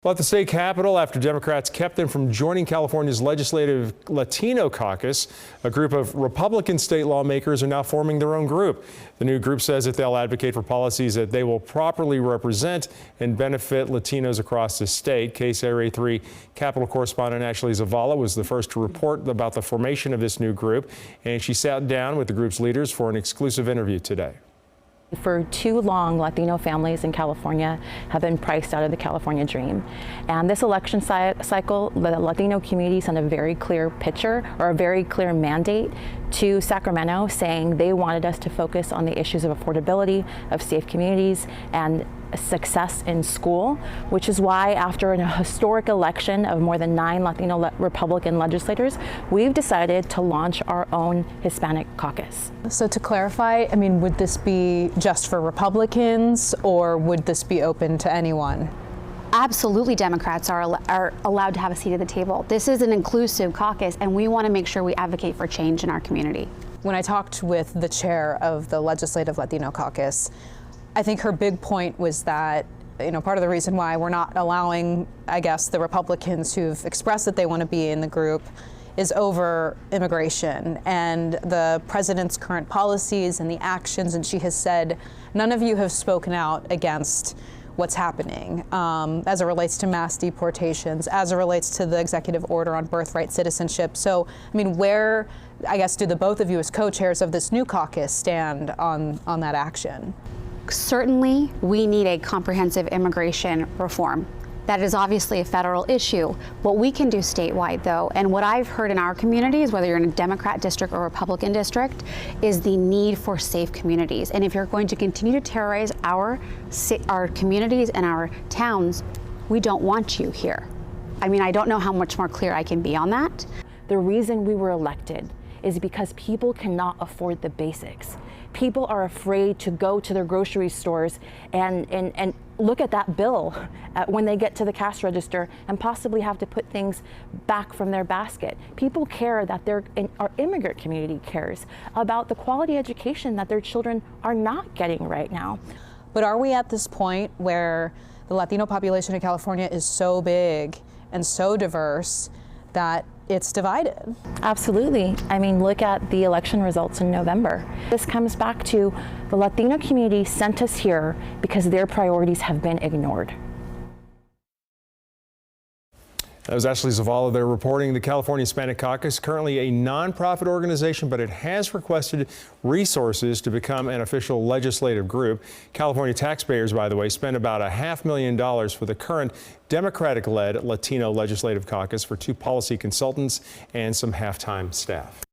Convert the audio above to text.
Well, at the state capitol, after Democrats kept them from joining California's legislative Latino caucus, a group of Republican state lawmakers are now forming their own group. The new group says that they'll advocate for policies that they will properly represent and benefit Latinos across the state. KCRA 3 Capitol correspondent Ashley Zavala was the first to report about the formation of this new group, and she sat down with the group's leaders for an exclusive interview today. For too long, Latino families in California have been priced out of the California dream. And this election cycle, the Latino community sent a very clear picture or a very clear mandate to Sacramento saying they wanted us to focus on the issues of affordability, of safe communities, and success in school, which is why after a historic election of more than 9 Latino Republican legislators, we've decided to launch our own Hispanic caucus. So to clarify, I mean, would this be just for Republicans or would this be open to anyone? Absolutely, Democrats are allowed to have a seat at the table. This is an inclusive caucus, and we want to make sure we advocate for change in our community. When I talked with the chair of the Legislative Latino Caucus, I think her big point was that, part of the reason why we're not allowing, I guess, the Republicans who've expressed that they want to be in the group is over immigration and the president's current policies and the actions. And she has said, none of you have spoken out against what's happening as it relates to mass deportations, as it relates to the executive order on birthright citizenship. So, I mean, where, I guess, do the both of you as co-chairs of this new caucus stand on that action? Certainly, we need a comprehensive immigration reform. That is obviously a federal issue. What we can do statewide, though, and what I've heard in our communities, whether you're in a Democrat district or Republican district, is the need for safe communities. And if you're going to continue to terrorize our communities and our towns, we don't want you here. I mean, I don't know how much more clear I can be on that. The reason we were elected is because people cannot afford the basics. People are afraid to go to their grocery stores and look at that bill when they get to the cash register and possibly have to put things back from their basket. People care that our immigrant community cares about the quality education that their children are not getting right now. But are we at this point where the Latino population in California is so big and so diverse that it's divided? Absolutely. I mean, look at the election results in November. This comes back to the Latino community sent us here because their priorities have been ignored. That was Ashley Zavala there reporting. The California Hispanic Caucus, currently a nonprofit organization, but it has requested resources to become an official legislative group. California taxpayers, by the way, spent about $500,000 for the current Democratic-led Latino Legislative Caucus for 2 policy consultants and some half-time staff.